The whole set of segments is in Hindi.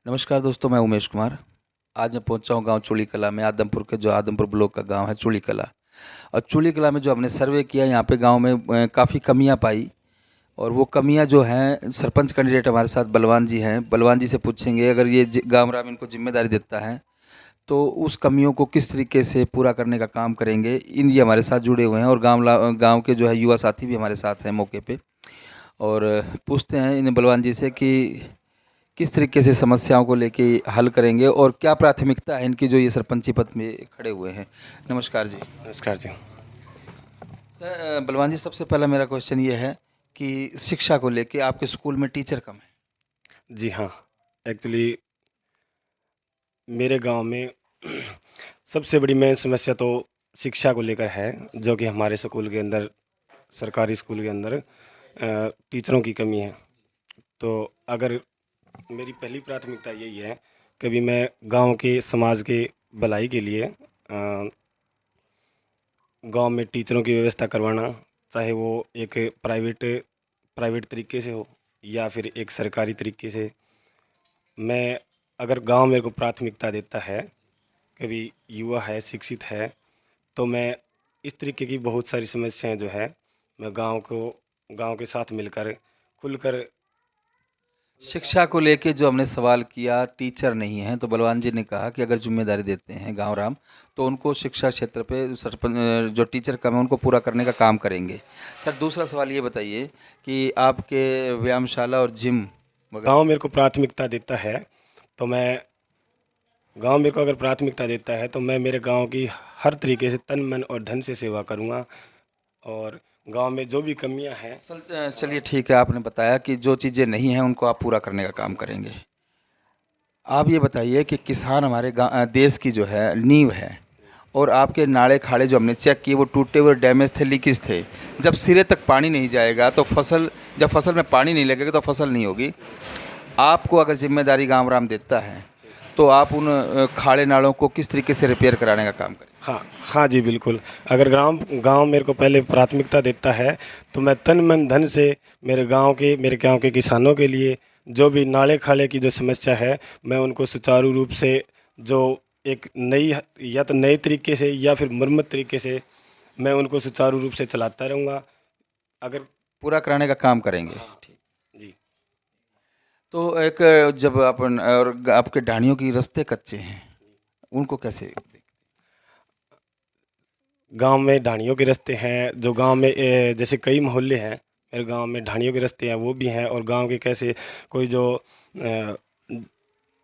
नमस्कार दोस्तों, मैं उमेश कुमार। आज मैं पहुंचा हूं गांव चूड़ी कला में, आदमपुर के जो आदमपुर ब्लॉक का गांव है चूड़ी कला। और चूड़ी कला में जो हमने सर्वे किया, यहाँ पे गांव में काफ़ी कमियां पाई। और वो कमियां जो हैं, सरपंच कैंडिडेट हमारे साथ बलवान जी हैं, बलवान जी से पूछेंगे अगर ये गांव इनको जिम्मेदारी देता है तो उस कमियों को किस तरीके से पूरा करने का काम करेंगे। इन ये हमारे साथ जुड़े हुए हैं और गांव के जो है युवा साथी भी हमारे साथ हैं मौके पे। और पूछते हैं इन्हें बलवान जी से कि किस तरीके से समस्याओं को लेके हल करेंगे और क्या प्राथमिकता है इनकी जो ये सरपंची पद में खड़े हुए हैं। नमस्कार जी। नमस्कार जी। सर, बलवान जी, सबसे पहला मेरा क्वेश्चन ये है कि शिक्षा को लेके आपके स्कूल में टीचर कम है। जी हाँ, एक्चुअली मेरे गांव में सबसे बड़ी मेन समस्या तो शिक्षा को लेकर है, जो कि हमारे स्कूल के अंदर, सरकारी स्कूल के अंदर टीचरों की कमी है। तो अगर मेरी पहली प्राथमिकता यही है कि भी मैं गांव के समाज के भलाई के लिए गांव में टीचरों की व्यवस्था करवाना, चाहे वो एक प्राइवेट तरीके से हो या फिर एक सरकारी तरीके से। मैं अगर गांव मेरे को प्राथमिकता देता है, कभी युवा है, शिक्षित है, तो मैं इस तरीके की बहुत सारी समस्याएं जो है, मैं गांव के साथ मिलकर खुलकर। शिक्षा को लेके जो हमने सवाल किया, टीचर नहीं है, तो बलवान जी ने कहा कि अगर जिम्मेदारी देते हैं गांव तो उनको शिक्षा क्षेत्र पे सरपंच जो टीचर कम है उनको पूरा करने का काम करेंगे। सर, दूसरा सवाल ये बताइए कि आपके व्यायामशाला और जिम वगैरह। गांव मेरे को प्राथमिकता देता है, तो मैं गांव मेरे को अगर प्राथमिकता देता है तो मैं मेरे गांव की हर तरीके से तन मन और धन से सेवा करूंगा। और गांव में जो भी कमियां हैं। चलिए ठीक है, आपने बताया कि जो चीज़ें नहीं हैं उनको आप पूरा करने का काम करेंगे। आप ये बताइए कि किसान हमारे देश की जो है नींव है। और आपके नाले खाड़े जो हमने चेक किए वो टूटे हुए, डैमेज थे, लीकेज थे। जब सिरे तक पानी नहीं जाएगा तो जब फसल में पानी नहीं लगेगा तो फसल नहीं होगी। आपको अगर जिम्मेदारी गांव देता है तो आप उन खाड़े नालों को किस तरीके से रिपेयर कराने का काम करें। हाँ हाँ जी, बिल्कुल। अगर गांव मेरे को पहले प्राथमिकता देता है तो मैं तन मन धन से मेरे गांव के किसानों के लिए जो भी नाले खाले की जो समस्या है, मैं उनको सुचारू रूप से, जो एक नई या तो नए तरीके से या फिर मरम्मत तरीके से, मैं उनको सुचारू रूप से चलाता रहूँगा। अगर पूरा कराने का काम करेंगे। ठीक। जी। तो एक जब अपन और आपके ढाणियों की रास्ते कच्चे हैं, उनको कैसे गांव में ढाणियों के रास्ते हैं, जो गांव में जैसे कई मोहल्ले हैं, मेरे गांव में ढाणियों के रास्ते हैं, वो भी हैं। और गांव के कैसे कोई जो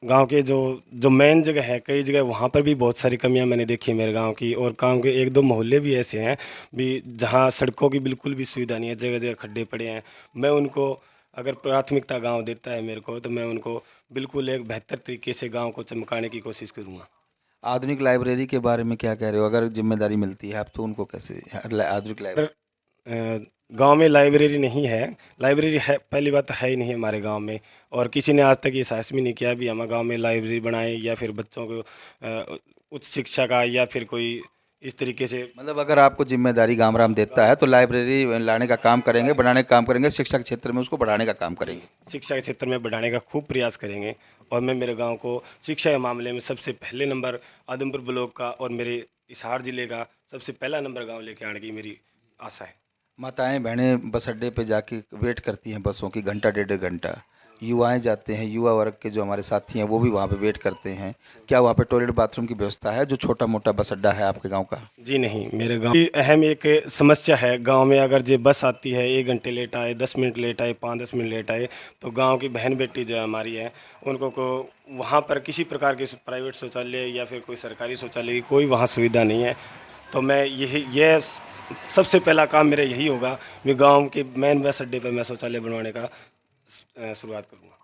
गांव के जो मेन जगह है, कई जगह वहाँ पर भी बहुत सारी कमियां मैंने देखी है मेरे गांव की। और गांव के एक दो मोहल्ले भी ऐसे हैं भी जहाँ सड़कों की बिल्कुल भी सुविधा नहीं है, जगह जगह खड्डे पड़े हैं। मैं उनको, अगर प्राथमिकता गाँव देता है मेरे को, तो मैं उनको बिल्कुल एक बेहतर तरीके से गाँव को चमकाने की कोशिश करूँगा। आधुनिक लाइब्रेरी के बारे में क्या कह रहे हो? अगर जिम्मेदारी मिलती है आप तो उनको कैसे आधुनिक अगर लाइब्रेरी। गांव में लाइब्रेरी नहीं है, लाइब्रेरी है, पहली बात तो है ही नहीं हमारे गांव में। और किसी ने आज तक ये साहस भी नहीं किया भी हमारे गांव में लाइब्रेरी बनाएं, या फिर बच्चों को उच्च शिक्षा का, या फिर कोई इस तरीके से। मतलब अगर आपको जिम्मेदारी गामराम देता है तो लाइब्रेरी लाने का काम करेंगे, बनाने का काम करेंगे, शिक्षा के क्षेत्र में उसको बढ़ाने का काम जी, करेंगे। शिक्षा के क्षेत्र में बढ़ाने का खूब प्रयास करेंगे। और मैं मेरे गांव को शिक्षा के मामले में सबसे पहले नंबर आदमपुर ब्लॉक का और मेरे हिसार जिले का सबसे पहला नंबर गांव लेके आने की मेरी आशा है। माताएं बहनें बस अड्डे पे जाके वेट करती हैं बसों की, घंटा डेढ़ डेढ़ घंटा। युवाएं जाते हैं, युवा वर्ग के जो हमारे साथी हैं वो भी वहाँ पे वेट करते हैं। क्या वहाँ पे टॉयलेट बाथरूम की व्यवस्था है जो छोटा मोटा बस अड्डा है आपके गांव का? जी नहीं, मेरे गांव की अहम एक समस्या है। गांव में अगर जो बस आती है, 1 घंटे लेट आए, 10 मिनट लेट आए, 5-10 मिनट लेट आए, तो गांव की बहन बेटी जो हमारी है, उनको को वहाँ पर किसी प्रकार के प्राइवेट शौचालय या फिर कोई सरकारी शौचालय की कोई वहाँ सुविधा नहीं है। तो मैं ये सबसे पहला काम मेरा यही होगा, मैं गाँव के मेन बस अड्डे पर मैं शौचालय बनवाने का शुरुआत करूँगा।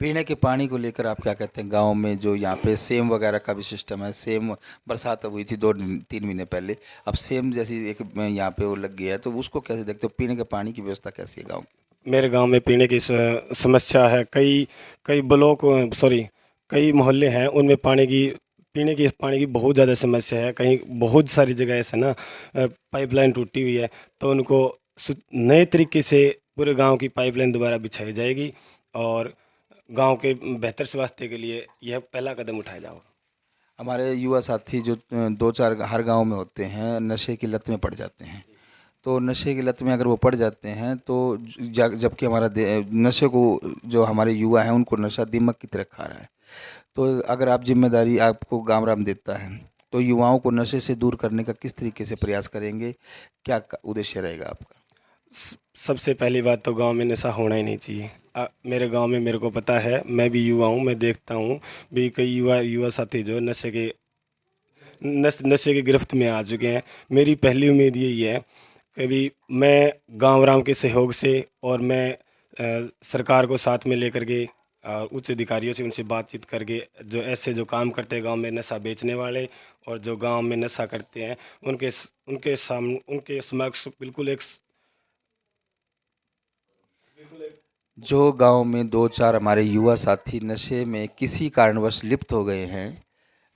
पीने के पानी को लेकर आप क्या कहते हैं? गांव में जो यहाँ पे सेम वगैरह का भी सिस्टम है, सेम बरसात हुई थी 2-3 महीने पहले, अब सेम जैसी एक यहाँ पे वो लग गया है, तो उसको कैसे देखते हो? पीने के पानी की व्यवस्था कैसी है गाँव की? मेरे गांव में पीने की समस्या है। कई कई ब्लॉक, सॉरी, कई मोहल्ले हैं, उनमें पीने की पानी की बहुत ज़्यादा समस्या है। कहीं बहुत सारी जगह ऐसे ना पाइपलाइन टूटी हुई है, तो उनको नए तरीके से पूरे गांव की पाइपलाइन दोबारा बिछाई जाएगी। और गांव के बेहतर स्वास्थ्य के लिए यह पहला कदम उठाया जाओ। हमारे युवा साथी जो दो चार हर गांव में होते हैं, नशे की लत में पड़ जाते हैं। तो नशे की लत में अगर वो पड़ जाते हैं तो जबकि हमारा नशे को, जो हमारे युवा हैं उनको नशा दीमक की तरह खा रहा है। तो अगर आप जिम्मेदारी आपको गांव राम देता है तो युवाओं को नशे से दूर करने का किस तरीके से प्रयास करेंगे, क्या उद्देश्य रहेगा आपका? सबसे पहली बात तो गांव में नशा होना ही नहीं चाहिए। मेरे गांव में मेरे को पता है, मैं भी युवा हूं, मैं देखता हूं भी कई युवा साथी जो नशे की गिरफ्त में आ चुके हैं। मेरी पहली उम्मीद यही है कि भी मैं गांव राम के सहयोग से और मैं सरकार को साथ में लेकर के उच्च अधिकारियों से उनसे बातचीत करके जो ऐसे जो काम करते हैं गांव में नशा बेचने वाले और जो गांव में नशा करते हैं उनके समक्ष बिल्कुल एक जो गांव में दो चार हमारे युवा साथी नशे में किसी कारणवश लिप्त हो गए हैं,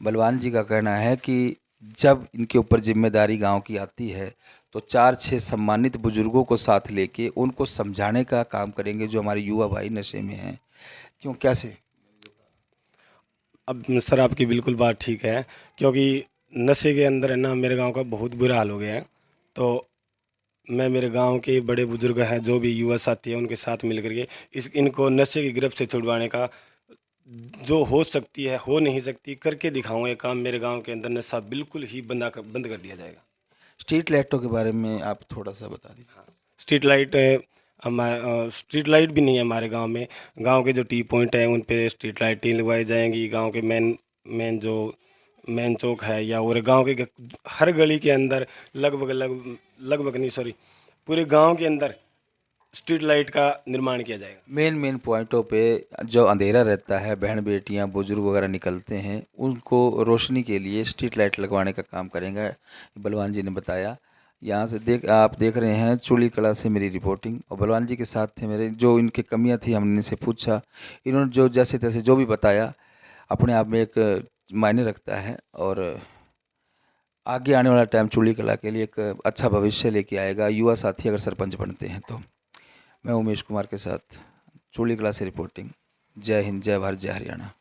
बलवान जी का कहना है कि जब इनके ऊपर जिम्मेदारी गांव की आती है तो 4-6 सम्मानित बुजुर्गों को साथ लेके उनको समझाने का काम करेंगे जो हमारे युवा भाई नशे में हैं। क्यों, कैसे? अब सर आपकी बिल्कुल बात ठीक है, क्योंकि नशे के अंदर है ना मेरे गांव का बहुत बुरा हाल हो गया है। तो मैं मेरे गांव के बड़े बुजुर्ग हैं जो भी युवा साथी हैं उनके साथ मिल करके इनको नशे की गिरफ्त से छुड़वाने का जो हो सकती है, हो नहीं सकती, करके दिखाऊंगा ये काम। मेरे गांव के अंदर नशा बिल्कुल ही बंद कर दिया जाएगा। स्ट्रीट लाइटों के बारे में आप थोड़ा सा बता दीजिए। स्ट्रीट लाइट भी नहीं है हमारे गांव में। गांव के जो टी पॉइंट हैं उन पे स्ट्रीट लाइटें लगवाई जाएंगी। गांव के मेन चौक है या और गांव के हर गली के अंदर लगभग नहीं, सॉरी, पूरे गांव के अंदर स्ट्रीट लाइट का निर्माण किया जाएगा। मेन पॉइंटों पे जो अंधेरा रहता है, बहन बेटियां बुजुर्ग वगैरह निकलते हैं, उनको रोशनी के लिए स्ट्रीट लाइट लगवाने का काम करेंगे, बलवान जी ने बताया। यहाँ से आप देख रहे हैं चूली कला से मेरी रिपोर्टिंग, और बलवान जी के साथ थे मेरे। जो इनकी कमियां थी हमने इनसे पूछा, इन्होंने जो जैसे तैसे जो भी बताया अपने आप में एक मायने रखता है और आगे आने वाला टाइम चूली कला के लिए एक अच्छा भविष्य लेके आएगा युवा साथी अगर सरपंच बनते हैं तो। मैं उमेश कुमार के साथ चूली कला से रिपोर्टिंग। जय हिंद, जय भारत, जय हरियाणा।